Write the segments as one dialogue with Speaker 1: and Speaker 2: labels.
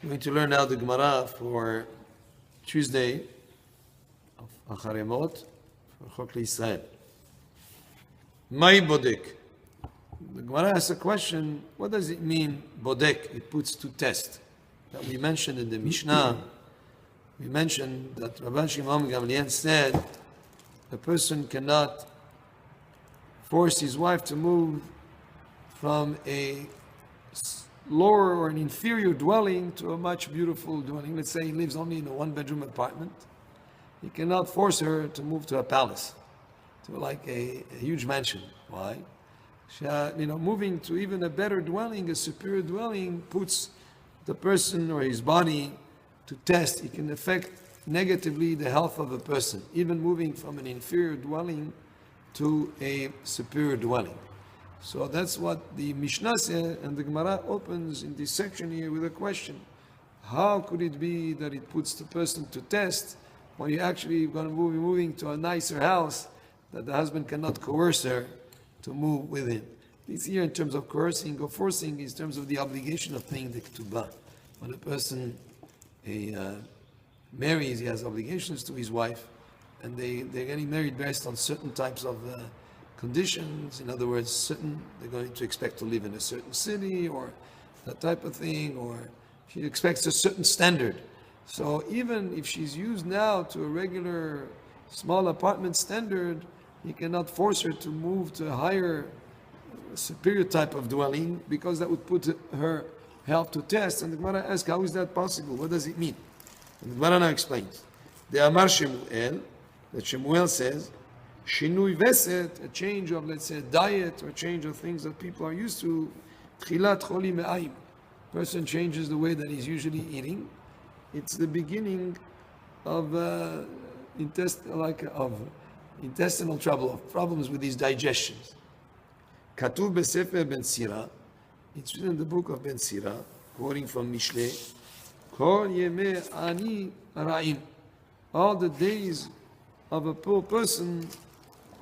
Speaker 1: We're going to learn now the Gemara for Tuesday of Acharei for Chok Israel. My bodek. The Gemara asks a question, what does it mean, bodek? It puts to test. That we mentioned in the Mishnah, we mentioned that Rabbi Shimon Gamliel said a person cannot force his wife to move from a lower or an inferior dwelling to a much beautiful dwelling. Let's say he lives only in a one-bedroom apartment. He cannot force her to move to a palace, to like a huge mansion. Why? Moving to even a better dwelling, a superior dwelling, puts the person or his body to test. It can affect negatively the health of a person, even moving from an inferior dwelling to a superior dwelling. So that's what the Mishnah said, and the Gemara opens in this section here with a question. How could it be that it puts the person to test when you're actually going to be moving to a nicer house that the husband cannot coerce her to move with him? It's here in terms of coercing or forcing, in terms of the obligation of paying the ketubah. When a person marries, he has obligations to his wife, and they're getting married based on certain types of conditions. In other words, they're going to expect to live in a certain city or that type of thing, or she expects a certain standard. So even if she's used now to a regular small apartment standard, you cannot force her to move to a higher, superior type of dwelling, because that would put her health to test. And the Gemara asks, how is that possible? What does it mean? And the Gemara now explains. The Amar Shemuel, that Shemuel says, Shinui Veset, a change of, let's say, diet or change of things that people are used to, Tchilat Choli Me'ayim. Person changes the way that he's usually eating. It's the beginning of intestinal trouble, of problems with his digestions. Katuv Besefer Ben Sira, it's written in the book of Ben Sira, quoting from Mishle, Kol Yemei Ani Ra'im. All the days of a poor person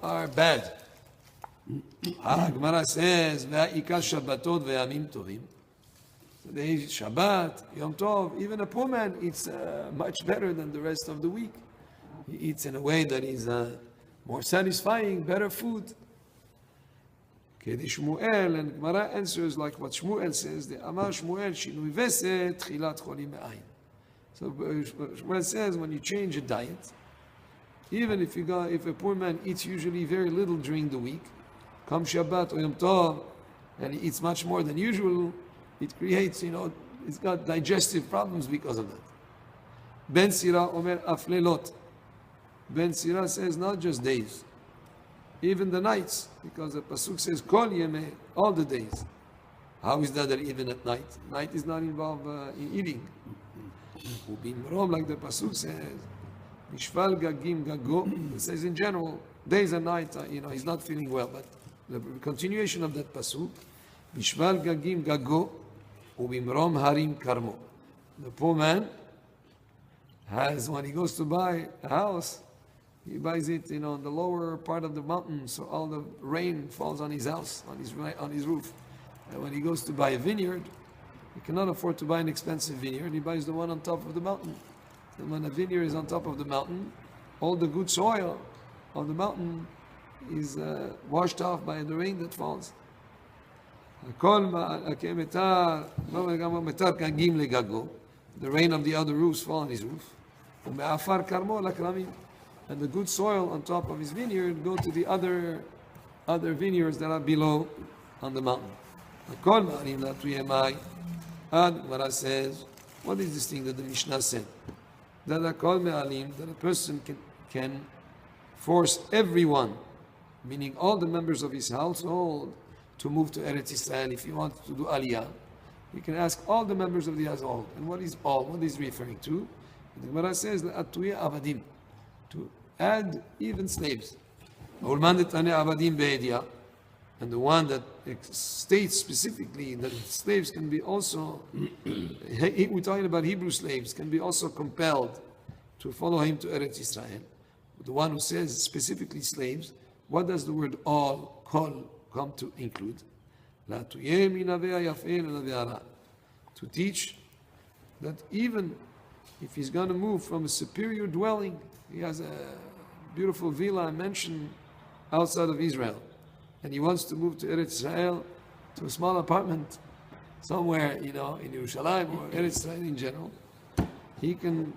Speaker 1: are bad. Gemara says, Ve'ikal Shabbatot ve'yamim tovim. Today is Shabbat, Yom Tov. Even a poor man eats much better than the rest of the week. He eats in a way that is more satisfying, better food. Kedi Shmuel, and Gemara answers like what Shmuel says, the Amar Shmuel, Shinui Veset, Tchilat Choli Me'ayin. So Shmuel says, when you change a diet, even if a poor man eats usually very little during the week, come Shabbat or Yom Tov, and he eats much more than usual, it creates, it's got digestive problems because of that. Ben Sira Omer Aflelot. Ben Sira says not just days, even the nights, because the pasuk says Kol Yemei, all the days. How is that even at night? Night is not involved in eating. Ubimrom, like the pasuk says, Mishval Gagim Gago. It says in general, days and nights. He's not feeling well, but the continuation of that pasuk, Mishval Gagim Gago, Ubimrom Harim Karmo. The poor man has, when he goes to buy a house, he buys it, on the lower part of the mountain, so all the rain falls on his house, on his roof. And when he goes to buy a vineyard, he cannot afford to buy an expensive vineyard. He buys the one on top of the mountain. And when a vineyard is on top of the mountain, all the good soil of the mountain is washed off by the rain that falls. The rain of the other roofs fall on his roof. And the good soil on top of his vineyard go to the other vineyards that are below on the mountain. Gemara says, what is this thing that the Mishnah said? That a person can force everyone, meaning all the members of his household, to move to Eretz Israel. If he wants to do Aliyah, he can ask all the members of the household. And what is all? What is referring to? The Gemara says, to add even slaves. And the one that states specifically that slaves can be also, we're talking about Hebrew slaves, can be also compelled to follow him to Eretz Israel. The one who says specifically slaves, what does the word all come to include? To teach that even if he's going to move from a superior dwelling, he has a beautiful villa, I mentioned, outside of Israel, and he wants to move to Eretz Israel, to a small apartment somewhere, in Yerushalayim or Eretz Israel in general, he can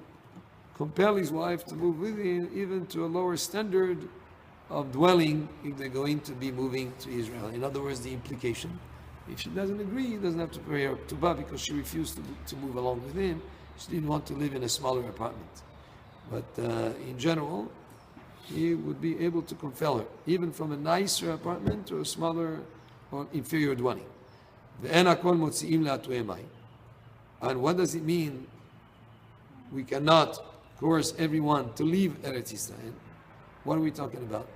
Speaker 1: compel his wife to move with him even to a lower standard of dwelling if they're going to be moving to Israel. In other words, the implication, if she doesn't agree, he doesn't have to pay her ktubah because she refused to move along with him. She didn't want to live in a smaller apartment. But in general, he would be able to compel her, even from a nicer apartment to a smaller or inferior dwelling. And what does it mean? We cannot coerce everyone to leave Eretz Israel. What are we talking about?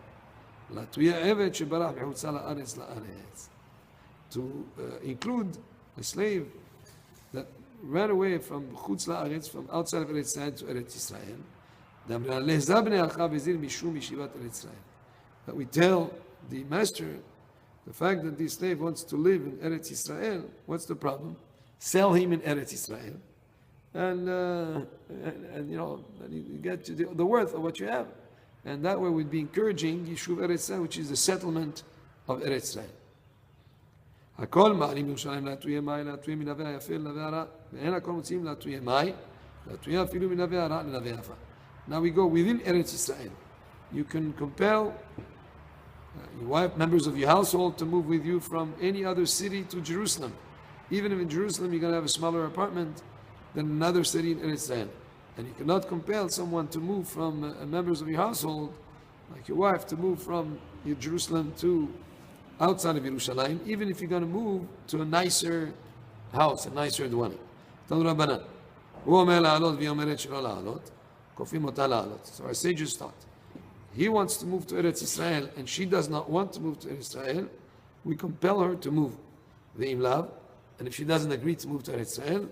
Speaker 1: To include a slave that ran away from Chutz La'aretz, from outside of Eretz Israel to Eretz Israel. That we tell the master, the fact that this slave wants to live in Eretz Israel, what's the problem? Sell him in Eretz Israel, and you get to the worth of what you have, and that way we'd be encouraging Yishuv Eretz Israel, which is the settlement of Eretz Israel. הכל מעלים בירושלים להטויי מים, להטויי מנווה היפה לנווה הרע, ואין הכל מוציאים להטויי מים, להטויי אפילו מנווה הרע לנווה היפה. Now we go within Eretz Israel. You can compel your wife, members of your household, to move with you from any other city to Jerusalem. Even if in Jerusalem you're going to have a smaller apartment than another city in Eretz Israel. And you cannot compel someone to move from members of your household, like your wife, to move from Jerusalem to outside of Yerushalayim, even if you're going to move to a nicer house, a nicer dwelling. So our sages taught, he wants to move to Eretz Israel and she does not want to move to Eretz Israel, we compel her to move. And if she doesn't agree to move to Eretz Israel,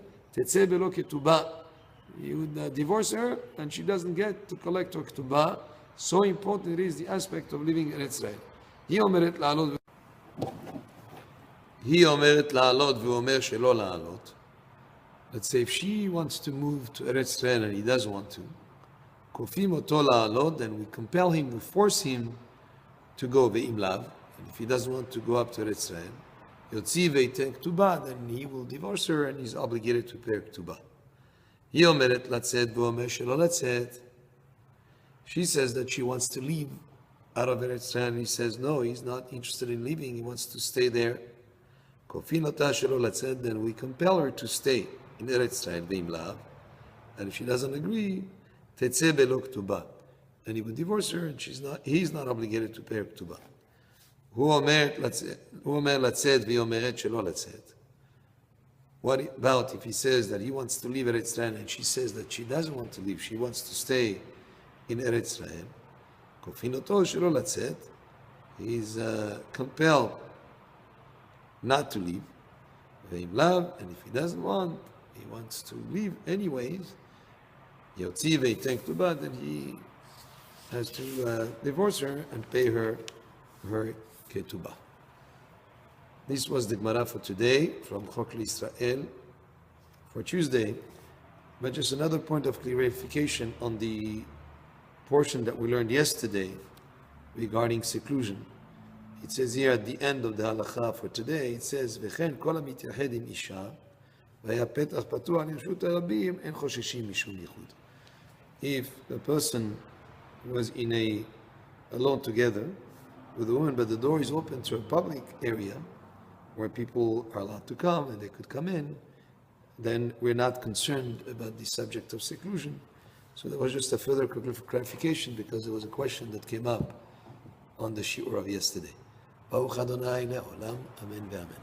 Speaker 1: you would divorce her and she doesn't get to collect her ketubah. So important it is the aspect of living in Eretz Israel. היא אומרת לעלות והוא אומר שלא לעלות. Let's say if she wants to move to Eretz Israel and he doesn't want to, כופים אותו לעלות, then we compel him, we force him to go ואם לאו, and if he doesn't want to go up to Eretz Israel, יוציא וייתן כתובה, then he will divorce her and he's obligated to pay כתובה. היא אומרת לצאת והוא אומר שלא לצאת. She says that she wants to leave out of Eretz Israel, and he says no, he's not interested in leaving, he wants to stay there. Then we compel her to stay in Eretz Israel, and if she doesn't agree, then he would divorce her, and he's not obligated to pay her ketubah. What about if he says that he wants to leave Eretz Israel and she says that she doesn't want to leave, she wants to stay in Eretz Israel? He's compelled not to leave, and if he doesn't want, he wants to leave anyways, then he has to divorce her and pay her ketubah. This was the Gemara for today from Chok Israel for Tuesday, but just another point of clarification on the portion that we learned yesterday regarding seclusion. It says here at the end of the halacha for today, it says, "V'chen kol hamityahed im isha, v'haya petach patuach lirshut harabim, en chosheshim mishum yichud." If the person was alone together with a woman, but the door is open to a public area where people are allowed to come and they could come in, then we're not concerned about the subject of seclusion. So that was just a further clarification because it was a question that came up on the shiur of yesterday. Baruch Adonai le'olam, amen ve'amen.